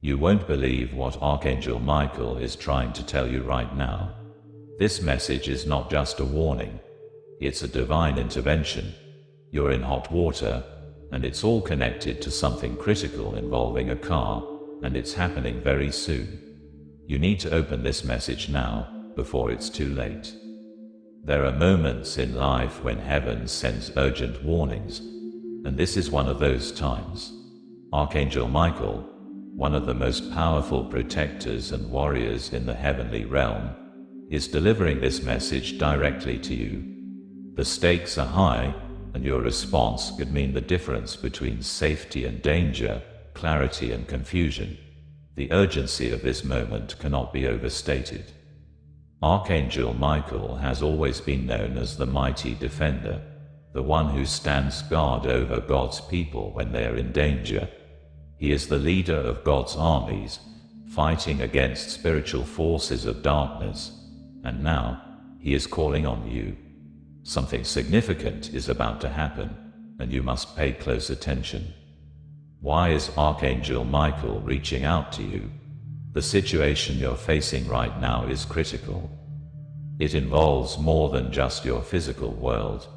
You won't believe what Archangel Michael is trying to tell you right now. This message is not just a warning. It's a divine intervention. You're in hot water, and it's all connected to something critical involving a car, and it's happening very soon. You need to open this message now, before it's too late. There are moments in life when heaven sends urgent warnings, and this is one of those times. Archangel Michael, one of the most powerful protectors and warriors in the heavenly realm, is delivering this message directly to you. The stakes are high, and your response could mean the difference between safety and danger, clarity and confusion. The urgency of this moment cannot be overstated. Archangel Michael has always been known as the mighty defender, the one who stands guard over God's people when they are in danger. He is the leader of God's armies, fighting against spiritual forces of darkness, and now, he is calling on you. Something significant is about to happen, and you must pay close attention. Why is Archangel Michael reaching out to you? The situation you're facing right now is critical. It involves more than just your physical world.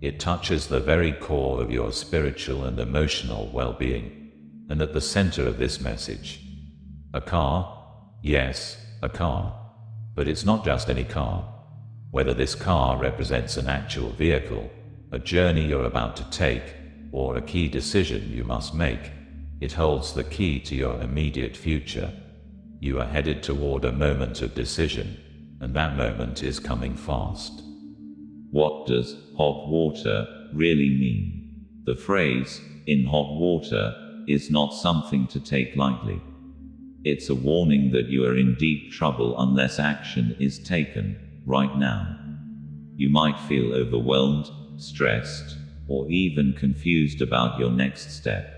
It touches the very core of your spiritual and emotional well-being. And at the center of this message, a car? Yes, a car. But it's not just any car. Whether this car represents an actual vehicle, a journey you're about to take, or a key decision you must make, it holds the key to your immediate future. You are headed toward a moment of decision, and that moment is coming fast. What does hot water really mean? The phrase, "in hot water," is not something to take lightly. It's a warning that you are in deep trouble unless action is taken, right now. You might feel overwhelmed, stressed, or even confused about your next step.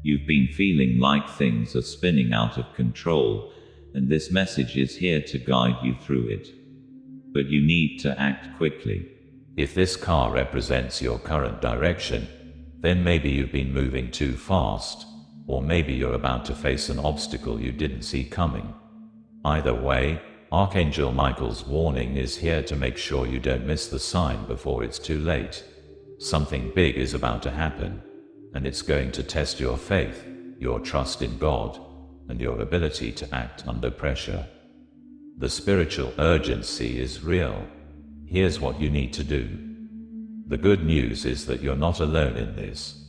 You've been feeling like things are spinning out of control, and this message is here to guide you through it. But you need to act quickly. If this car represents your current direction, then maybe you've been moving too fast, or maybe you're about to face an obstacle you didn't see coming. Either way, Archangel Michael's warning is here to make sure you don't miss the sign before it's too late. Something big is about to happen, and it's going to test your faith, your trust in God, and your ability to act under pressure. The spiritual urgency is real. Here's what you need to do. The good news is that you're not alone in this.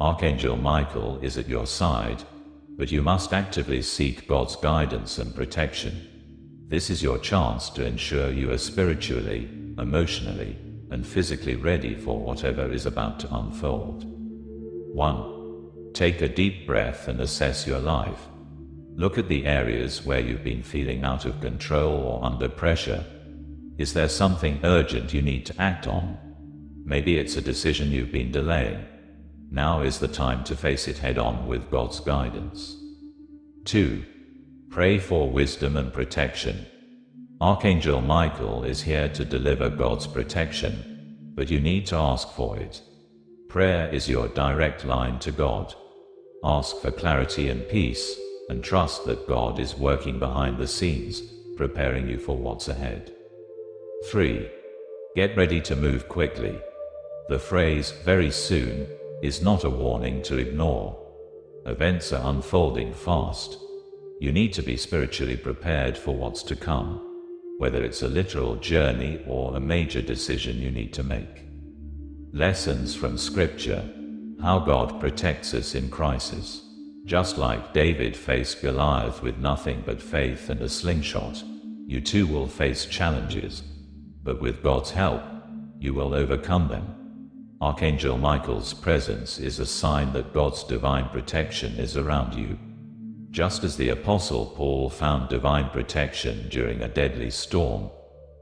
Archangel Michael is at your side, but you must actively seek God's guidance and protection. This is your chance to ensure you are spiritually, emotionally, and physically ready for whatever is about to unfold. 1. Take a deep breath and assess your life. Look at the areas where you've been feeling out of control or under pressure. Is there something urgent you need to act on? Maybe it's a decision you've been delaying. Now is the time to face it head-on with God's guidance. 2. Pray for wisdom and protection. Archangel Michael is here to deliver God's protection, but you need to ask for it. Prayer is your direct line to God. Ask for clarity and peace, and trust that God is working behind the scenes, preparing you for what's ahead. 3. Get ready to move quickly. The phrase, "very soon," is not a warning to ignore. Events are unfolding fast. You need to be spiritually prepared for what's to come, whether it's a literal journey or a major decision you need to make. Lessons from Scripture: how God protects us in crisis. Just like David faced Goliath with nothing but faith and a slingshot, you too will face challenges, but with God's help, you will overcome them. Archangel Michael's presence is a sign that God's divine protection is around you. Just as the Apostle Paul found divine protection during a deadly storm,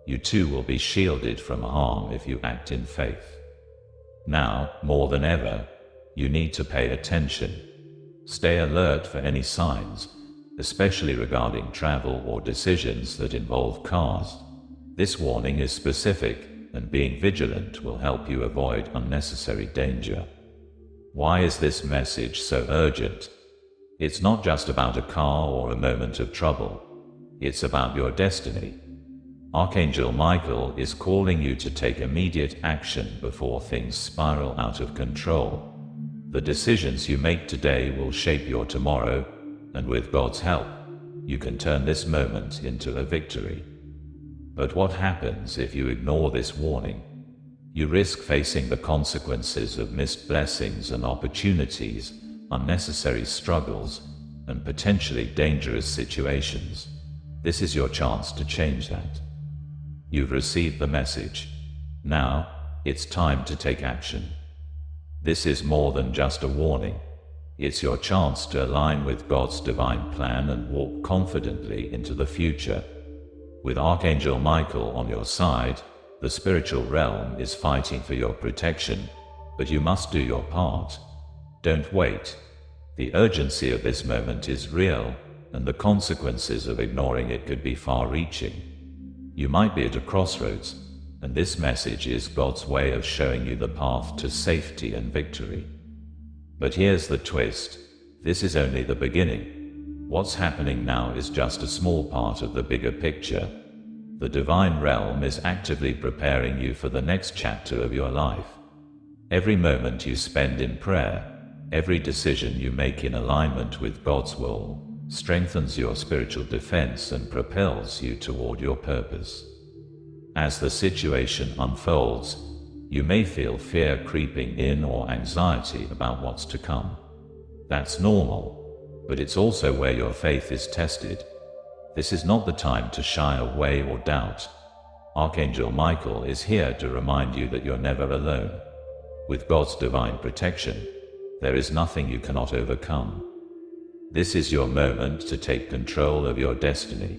you too will be shielded from harm if you act in faith. Now, more than ever, you need to pay attention. Stay alert for any signs, especially regarding travel or decisions that involve cars. This warning is specific, and being vigilant will help you avoid unnecessary danger. Why is this message so urgent? It's not just about a car or a moment of trouble. It's about your destiny. Archangel Michael is calling you to take immediate action before things spiral out of control. The decisions you make today will shape your tomorrow, and with God's help, you can turn this moment into a victory. But what happens if you ignore this warning? You risk facing the consequences of missed blessings and opportunities, unnecessary struggles, and potentially dangerous situations. This is your chance to change that. You've received the message. Now, it's time to take action. This is more than just a warning. It's your chance to align with God's divine plan and walk confidently into the future. With Archangel Michael on your side, the spiritual realm is fighting for your protection, but you must do your part. Don't wait. The urgency of this moment is real, and the consequences of ignoring it could be far-reaching. You might be at a crossroads, and this message is God's way of showing you the path to safety and victory. But here's the twist. This is only the beginning. What's happening now is just a small part of the bigger picture. The divine realm is actively preparing you for the next chapter of your life. Every moment you spend in prayer, every decision you make in alignment with God's will, strengthens your spiritual defense and propels you toward your purpose. As the situation unfolds, you may feel fear creeping in or anxiety about what's to come. That's normal, but it's also where your faith is tested. This is not the time to shy away or doubt. Archangel Michael is here to remind you that you're never alone. With God's divine protection, there is nothing you cannot overcome. This is your moment to take control of your destiny.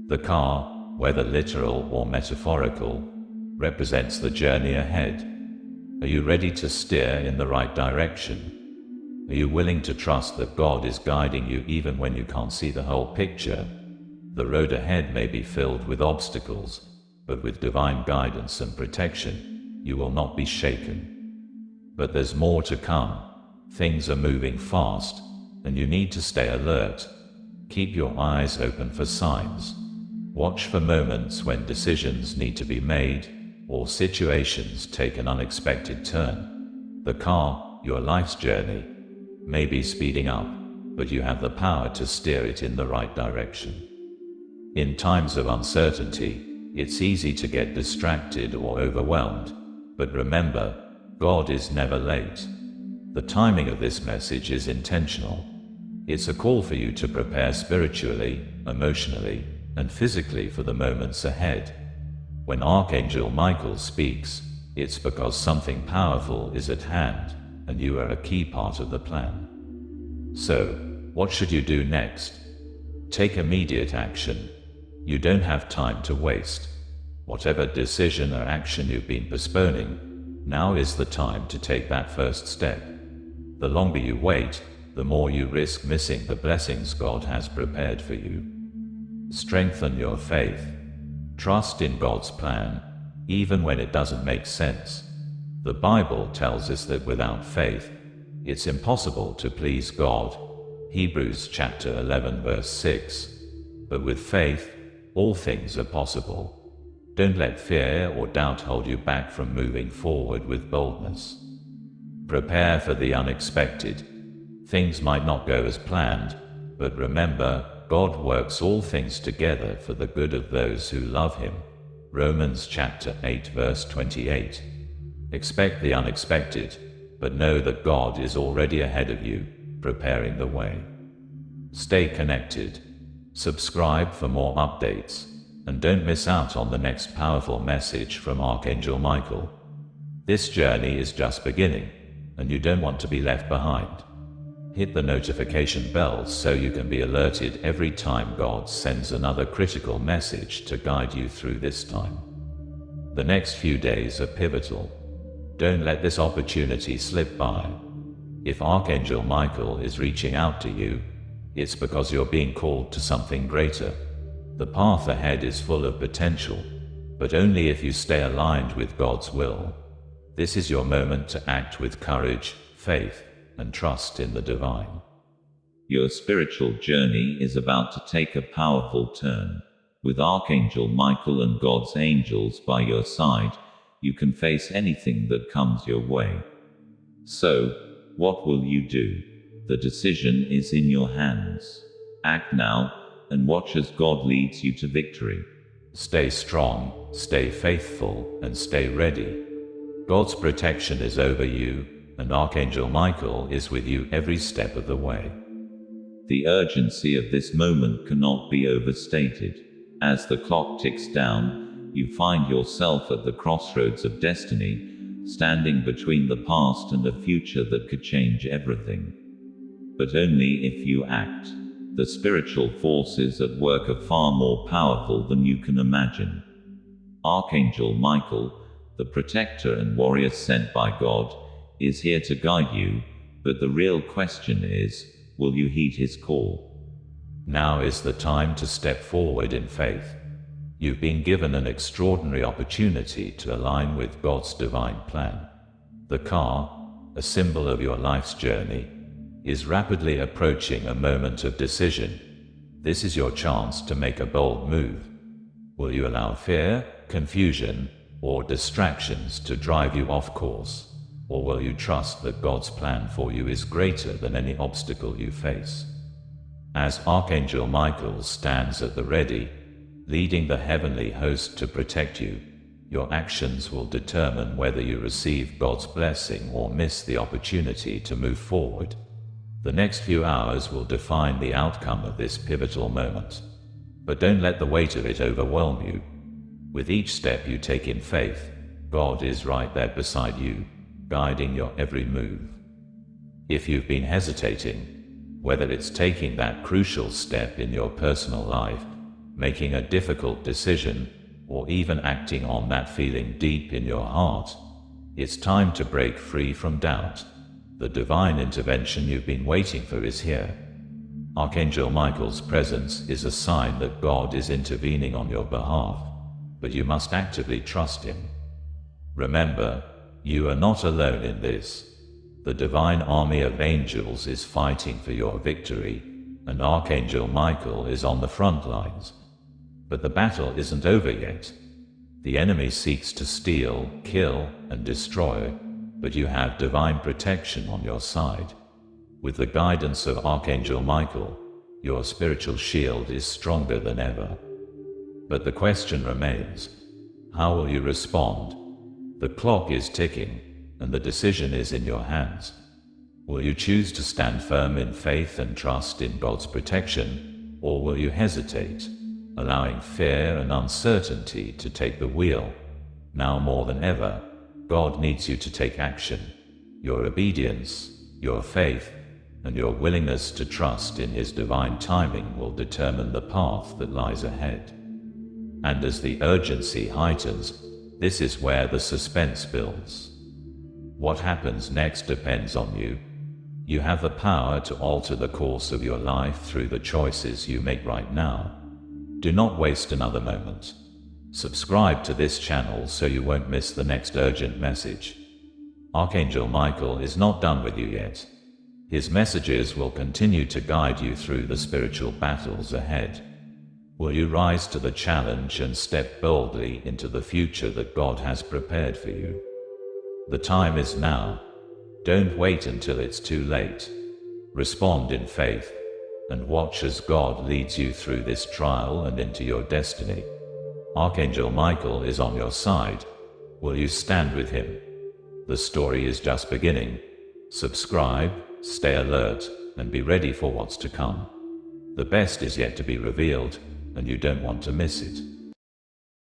The car, whether literal or metaphorical, represents the journey ahead. Are you ready to steer in the right direction? Are you willing to trust that God is guiding you even when you can't see the whole picture? The road ahead may be filled with obstacles, but with divine guidance and protection, you will not be shaken. But there's more to come. Things are moving fast, and you need to stay alert. Keep your eyes open for signs. Watch for moments when decisions need to be made, or situations take an unexpected turn. The car, your life's journey, may be speeding up, but you have the power to steer it in the right direction. In times of uncertainty, it's easy to get distracted or overwhelmed, but remember, God is never late. The timing of this message is intentional. It's a call for you to prepare spiritually, emotionally, and physically for the moments ahead. When Archangel Michael speaks, it's because something powerful is at hand, and you are a key part of the plan. So, what should you do next? Take immediate action. You don't have time to waste. Whatever decision or action you've been postponing, now is the time to take that first step. The longer you wait, the more you risk missing the blessings God has prepared for you. Strengthen your faith. Trust in God's plan, even when it doesn't make sense. The Bible tells us that without faith, it's impossible to please God. Hebrews chapter 11 verse 6. But with faith, all things are possible. Don't let fear or doubt hold you back from moving forward with boldness. Prepare for the unexpected. Things might not go as planned, but remember, God works all things together for the good of those who love Him. Romans chapter 8 verse 28. Expect the unexpected, but know that God is already ahead of you, preparing the way. Stay connected. Subscribe for more updates, and don't miss out on the next powerful message from Archangel Michael. This journey is just beginning, and you don't want to be left behind. Hit the notification bell so you can be alerted every time God sends another critical message to guide you through this time. The next few days are pivotal. Don't let this opportunity slip by. If Archangel Michael is reaching out to you, it's because you're being called to something greater. The path ahead is full of potential, but only if you stay aligned with God's will. This is your moment to act with courage, faith, and trust in the divine. Your spiritual journey is about to take a powerful turn. With Archangel Michael and God's angels by your side, you can face anything that comes your way. So, what will you do? The decision is in your hands. Act now, and watch as God leads you to victory. Stay strong, stay faithful, and stay ready. God's protection is over you, and Archangel Michael is with you every step of the way. The urgency of this moment cannot be overstated. As the clock ticks down, you find yourself at the crossroads of destiny, standing between the past and a future that could change everything. But only if you act. The spiritual forces at work are far more powerful than you can imagine. Archangel Michael, the protector and warrior sent by God, is here to guide you, but the real question is, will you heed his call? Now is the time to step forward in faith. You've been given an extraordinary opportunity to align with God's divine plan. The car, a symbol of your life's journey, is rapidly approaching a moment of decision. This is your chance to make a bold move. Will you allow fear, confusion, or distractions to drive you off course? Or will you trust that God's plan for you is greater than any obstacle you face? As Archangel Michael stands at the ready, leading the heavenly host to protect you, your actions will determine whether you receive God's blessing or miss the opportunity to move forward. The next few hours will define the outcome of this pivotal moment. But don't let the weight of it overwhelm you. With each step you take in faith, God is right there beside you, guiding your every move. If you've been hesitating, whether it's taking that crucial step in your personal life, making a difficult decision, or even acting on that feeling deep in your heart, it's time to break free from doubt. The divine intervention you've been waiting for is here. Archangel Michael's presence is a sign that God is intervening on your behalf, but you must actively trust him. Remember, you are not alone in this. The divine army of angels is fighting for your victory, and Archangel Michael is on the front lines. But the battle isn't over yet. The enemy seeks to steal, kill, and destroy, but you have divine protection on your side. With the guidance of Archangel Michael, your spiritual shield is stronger than ever. But the question remains, how will you respond? The clock is ticking, and the decision is in your hands. Will you choose to stand firm in faith and trust in God's protection, or will you hesitate, allowing fear and uncertainty to take the wheel? Now more than ever, God needs you to take action. Your obedience, your faith, and your willingness to trust in his divine timing will determine the path that lies ahead. And as the urgency heightens, this is where the suspense builds. What happens next depends on you. You have the power to alter the course of your life through the choices you make right now. Do not waste another moment. Subscribe to this channel so you won't miss the next urgent message. Archangel Michael is not done with you yet. His messages will continue to guide you through the spiritual battles ahead. Will you rise to the challenge and step boldly into the future that God has prepared for you? The time is now. Don't wait until it's too late. Respond in faith, and watch as God leads you through this trial and into your destiny. Archangel Michael is on your side. Will you stand with him? The story is just beginning. Subscribe, stay alert, and be ready for what's to come. The best is yet to be revealed, and you don't want to miss it.